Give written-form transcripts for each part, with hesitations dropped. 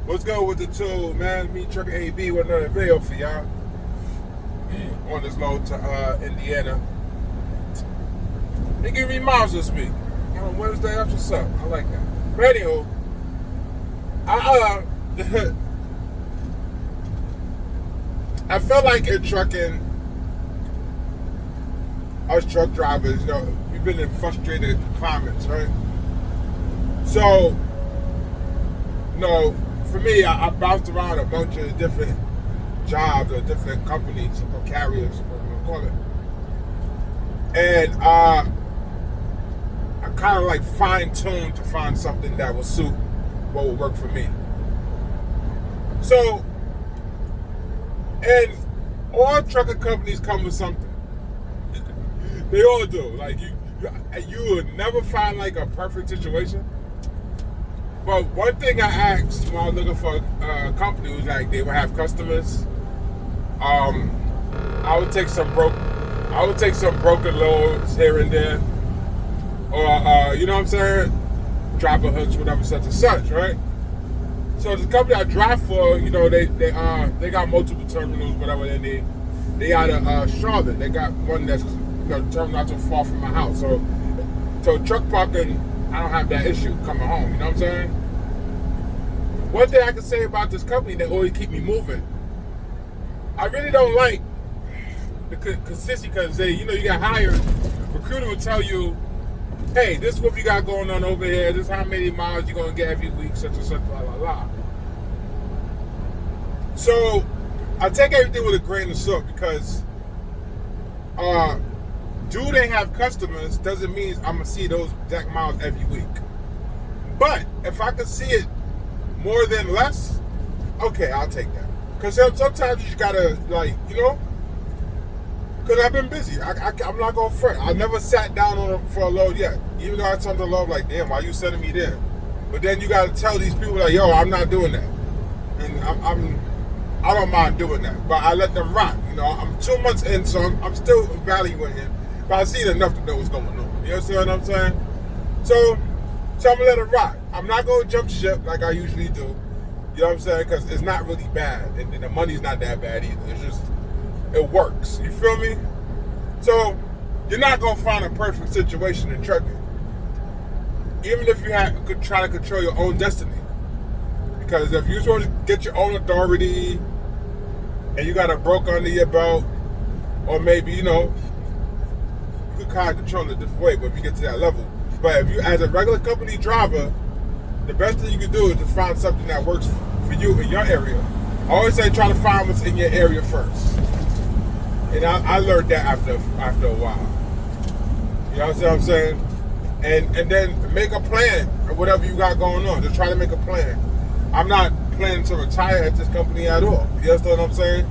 What's good with the two, man? Me, Trucker AB, with another video for y'all on this load to Indiana. They give me miles this week on Wednesday. That's what's up. I like that. But anywho, I I felt like in trucking, us truck drivers, we've been in frustrated climates, right? So, for me, I bounced around a bunch of different jobs or different companies or carriers, whatever you call it. And I kind of like fine-tuned to find something that will suit what will work for me. So, and all trucking companies come with something. They all do. Like you would never find like a perfect situation. But one thing I asked when I was looking for a company was like they would have customers. I would take some broken loads here and there, or you know what I'm saying, dropper hooks, whatever, such and such, right? So the company I drive for, they got multiple terminals, whatever they need. They out of Charlotte. They got one that's terminal not too far from my house. So truck parking, I don't have that issue coming home. You know what I'm saying? One thing I can say about this company, they always keep me moving. I really don't like the consistency because you got hired. Recruiter will tell you, hey, this is what we got going on over here. This is how many miles you're going to get every week, such and such, blah, blah, blah. So I take everything with a grain of salt because do they have customers doesn't mean I'm going to see those exact miles every week. But if I could see it more than less, okay, I'll take that. Because sometimes you just got to, because I've been busy. I'm not going to front. I never sat down for a load yet. Even though I told the load, like, damn, why you sending me there? But then you got to tell these people, like, yo, I'm not doing that. And I don't mind doing that. But I let them rock. I'm 2 months in, so I'm still evaluating it. But I've seen enough to know what's going on. You understand what I'm saying? So I'm going to let it rock. I'm not going to jump ship like I usually do. You know what I'm saying? Because it's not really bad. And the money's not that bad either. It's just, it works. You feel me? So you're not going to find a perfect situation in trucking. Even if you could try to control your own destiny. Because if you're supposed to get your own authority and you got a broker under your belt, or maybe, you could kind of control it a different way, but if you get to that level. But if you, as a regular company driver, the best thing you can do is to find something that works for you in your area. I always say try to find what's in your area first. And I learned that after a while. You know what I'm saying? And then make a plan or whatever you got going on. Just try to make a plan. I'm not planning to retire at this company at all. You understand what I'm saying?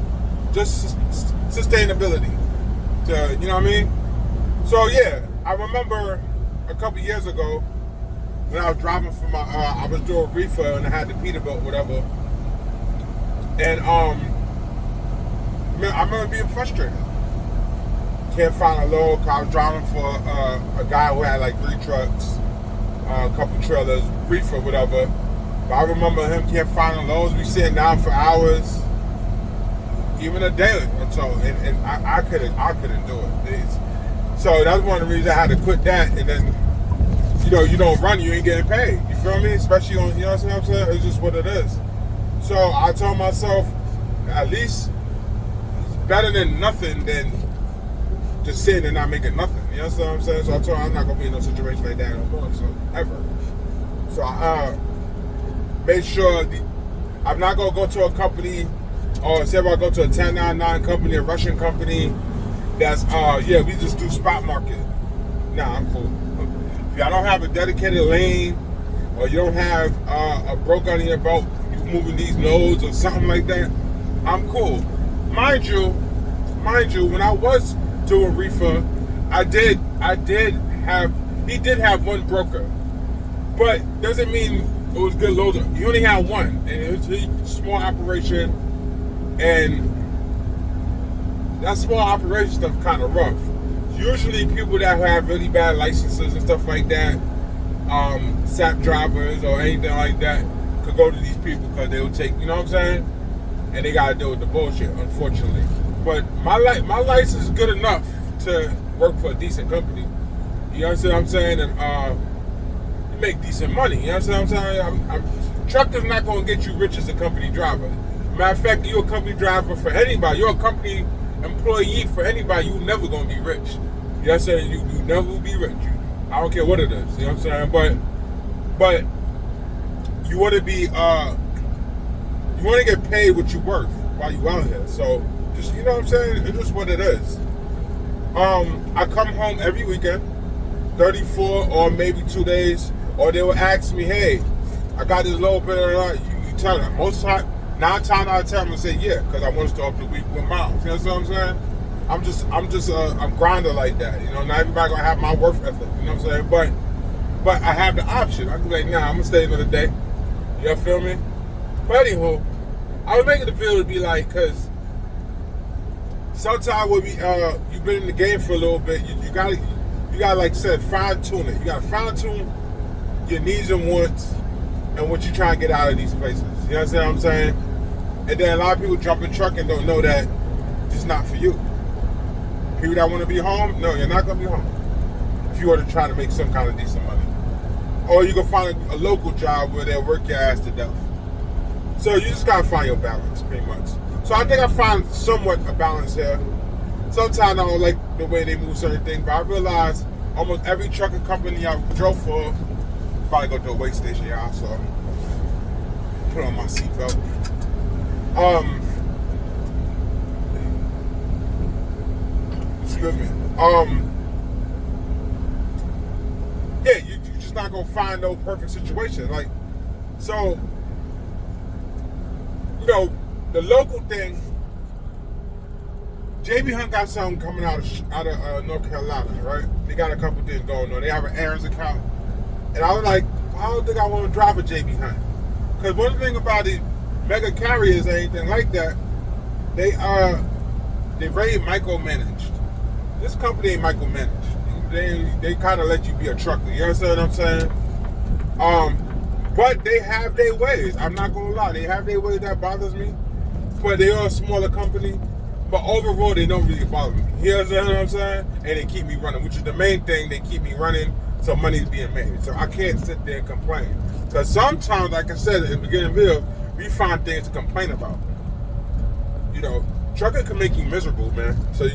Just sustainability. You know what I mean? So yeah, I remember a couple years ago when I was driving for I was doing reefer and I had the Peterbilt, whatever. And I remember being frustrated. Can't find a load. I was driving for a guy who had like 3 trucks, a couple trailers, reefer, whatever. But I remember him can't find the loads. We sitting down for hours, even a day or so, and I couldn't do it. So that's one of the reasons I had to quit that. And then, you don't run, you ain't getting paid. You feel me? Especially on, you know what I'm saying? It's just what it is. So I told myself, at least it's better than nothing than just sitting and not making nothing. You know what I'm saying? So I told her I'm not gonna be in no situation like that no more. So ever. So I made sure I'm not gonna go to a company, or say if I go to a 1099 company, a Russian company, that's we just do spot market. Nah, I'm cool. If y'all don't have a dedicated lane, or you don't have a broker under your belt, you moving these loads or something like that, I'm cool. Mind you, when I was doing reefer, he did have one broker, but doesn't mean it was good loads. He only had one, and it was a small operation, and that small operation stuff kind of rough. Usually people that have really bad licenses and stuff like that, SAP drivers or anything like that, could go to these people because they would take, you know what I'm saying? And they gotta deal with the bullshit, unfortunately. But my license is good enough to work for a decent company. You understand what I'm saying? And you make decent money. You understand what I'm saying? Trucker's not gonna get you rich as a company driver. Matter of fact, you're a company driver for anybody. You're a company employee for anybody. You're never gonna be rich. You know what I'm saying? You never will be rich. I don't care what it is. You know what I'm saying? But you want to be, you want to get paid what you're worth while you out here. So just, you know what I'm saying? It's just what it is. I come home every weekend, 34 or maybe 2 days, or they will ask me, hey, I got this little bit of, you tell them. Most time, 9 times out of 10, I'm gonna say yeah, because I want to start off the week with miles. You know what I'm saying? I'm just a grinder like that. You know, not everybody gonna have my work ethic. You know what I'm saying? But I have the option. I can be like, nah, I'm gonna stay another day. You feel me? But anywho, I was making the video to be like, cause sometimes when you've been in the game for a little bit, you gotta like I said, fine tune it. You gotta fine tune your needs and wants and what you trying to get out of these places. You understand what I'm saying? And then a lot of people jump in truck and don't know that it's not for you. People that want to be home, no, you're not gonna be home if you were to try to make some kind of decent money. Or you can find a local job where they'll work your ass to death. So you just gotta find your balance, pretty much. So I think I find somewhat a balance here. Sometimes I don't like the way they move certain things, but I realize almost every trucking company I drove for, probably go to a weigh station, y'all, so put on my seatbelt. Excuse me. Yeah, you're just not gonna find no perfect situation. Like, so, you know, the local thing, JB Hunt got something coming out of North Carolina, right? They got a couple things going on. They have an Aaron's account, and I was like, I don't think I want to drive a JB Hunt, because one thing about these mega carriers or anything like that, they very micromanaged. This company ain't micromanaged. They kind of let you be a trucker. You understand what I'm saying? But they have their ways. I'm not gonna lie. They have their ways that bothers me. But they are a smaller company. But overall, they don't really bother me. You understand what I'm saying? And they keep me running, which is the main thing. They keep me running, so money's being made. So I can't sit there and complain. Because sometimes, like I said in the beginning of the video, we find things to complain about. You know, trucking can make you miserable, man. So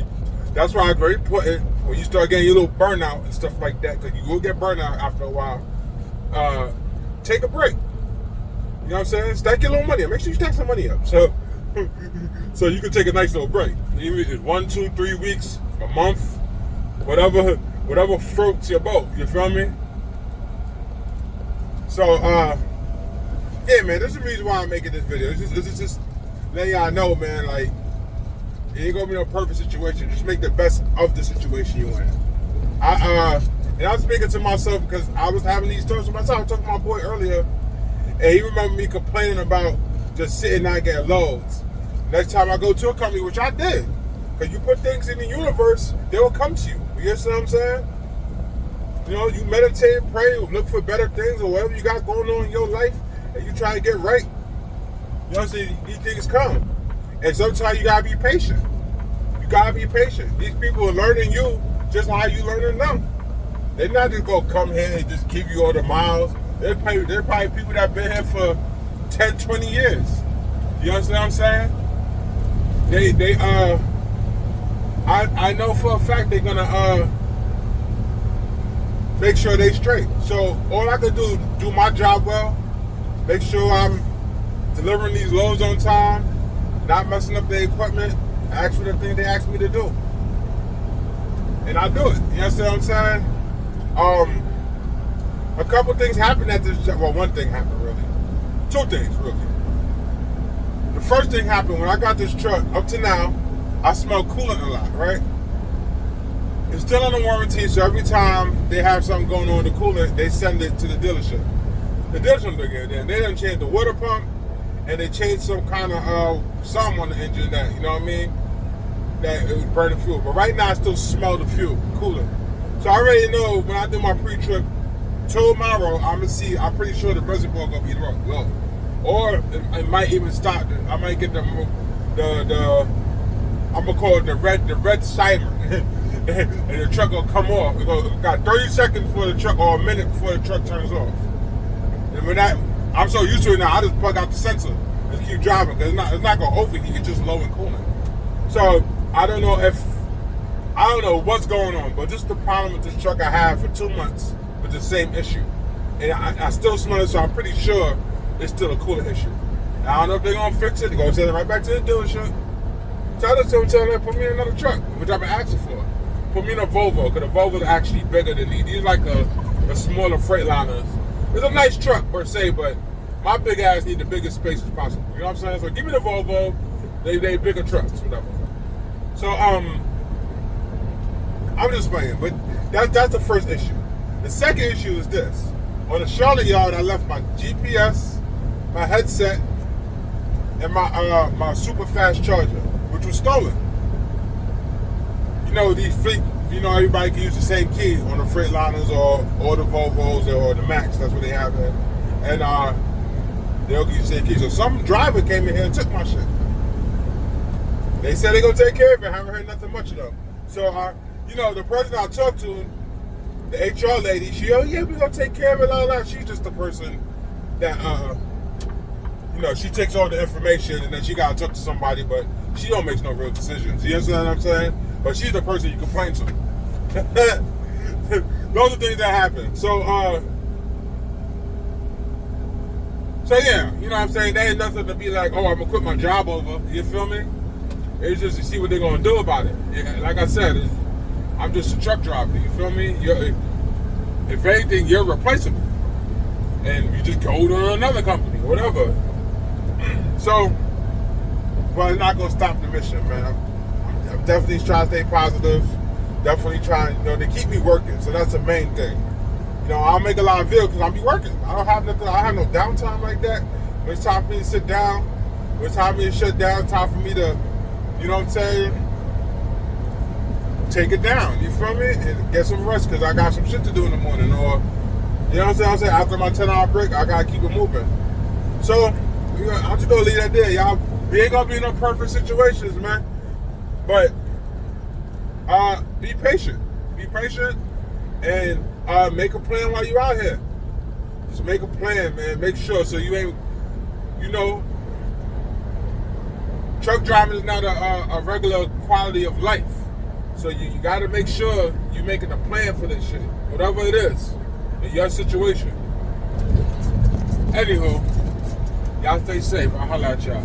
that's why it's very important when you start getting your little burnout and stuff like that, because you will get burnout after a while. Take a break. You know what I'm saying? Stack your little money up. Make sure you stack some money up. So you can take a nice little break. Even if it's 1, 2, 3 weeks, a month, whatever floats your boat. You feel me? So yeah, man, this is the reason why I'm making this video. It's just letting y'all know, man, like, it ain't gonna be no perfect situation. Just make the best of the situation you're in. And I was speaking to myself because I was having these talks with myself. I was talking to my boy earlier, and he remembered me complaining about just sitting not getting loads. Next time I go to a company, which I did, because you put things in the universe, they will come to you. You understand what I'm saying? You know, you meditate, pray, look for better things or whatever you got going on in your life, and you try to get right. You know what I'm saying? These things come. And sometimes you gotta be patient. You gotta be patient. These people are learning you just like you learning them. They're not just gonna come here and just give you all the miles. They're probably people that have been here for 10, 20 years. You understand what I'm saying? I know for a fact they're gonna make sure they straight. So all I can do my job well, make sure I'm delivering these loads on time, not messing up the equipment, ask for the thing they ask me to do. And I do it. You understand what I'm saying? A couple things happened at this job. Well, one thing happened, really. 2 things, really. The first thing happened when I got this truck. Up to now, I smell coolant a lot, right? It's still under warranty, so every time they have something going on with the coolant, they send it to the dealership. The dealership look at it, and they done changed the water pump, and they changed some kind of something on the engine that, you know what I mean, that it was burning fuel. But right now, I still smell the fuel, coolant. So I already know when I do my pre-trip tomorrow, I'm pretty sure the reservoir gonna be low. or it might even stop. I might get the I'm gonna call it the red siren, and the truck will come off. It got 30 seconds for the truck, or a minute before the truck turns off. And when I'm so used to it now, I just plug out the sensor and keep driving because it's not gonna overheat. It's just low in coolant. So I don't know what's going on, but this is the problem with this truck I had for 2 months with the same issue, and I still smell it, so I'm pretty sure it's still a coolant issue. And I don't know if they're gonna fix it. They're gonna send it right back to the dealership. Tell them, put me in another truck, which I've been asking for. Put me in a Volvo, because the Volvo is actually bigger than these. These are like a smaller Freightliners. It's a nice truck per se, but my big ass need the biggest space as possible. You know what I'm saying? So give me the Volvo. They bigger trucks, whatever. So I'm just playing, but that's the first issue. The second issue is this: on the Charlotte yard, I left my GPS, my headset, and my super fast charger, which was stolen. You know, everybody can use the same key on the Freightliners or the Volvos or the Max. That's what they have there. And they'll give you the same key. So some driver came in here and took my shit. They said they're going to take care of it. I haven't heard nothing much of them. So, the person I talked to, the HR lady, we're going to take care of it, all that. She's just the person that, she takes all the information and then she got to talk to somebody, but she don't make no real decisions. You understand what I'm saying? But she's the person you complain to. Those are things that happen. So yeah, you know what I'm saying? There ain't nothing to be like, oh, I'm going to quit my job over. You feel me? It's just to see what they're going to do about it. Like I said, I'm just a truck driver. You feel me? If anything, you're replaceable. And you just go to another company, whatever. So, but it's not going to stop the mission, man. I'm definitely trying to stay positive. Definitely trying, to keep me working. So that's the main thing. I'll make a lot of videos because I'll be working. I don't have nothing. I have no downtime like that. When it's time for me to sit down, when it's time for me to shut down, time for me to, you know what I'm saying, take it down. You feel me? And get some rest because I got some shit to do in the morning. Or, you know what I'm saying? After my 10-hour break, I got to keep it moving. So, I'm just going to leave that there. Y'all, we ain't going to be in no perfect situations, man. But, be patient. Be patient and make a plan while you're out here. Just make a plan, man. Make sure so you ain't, truck driving is not a regular quality of life. So you got to make sure you're making a plan for this shit, whatever it is, in your situation. Anywho, y'all stay safe. I'll holler at y'all.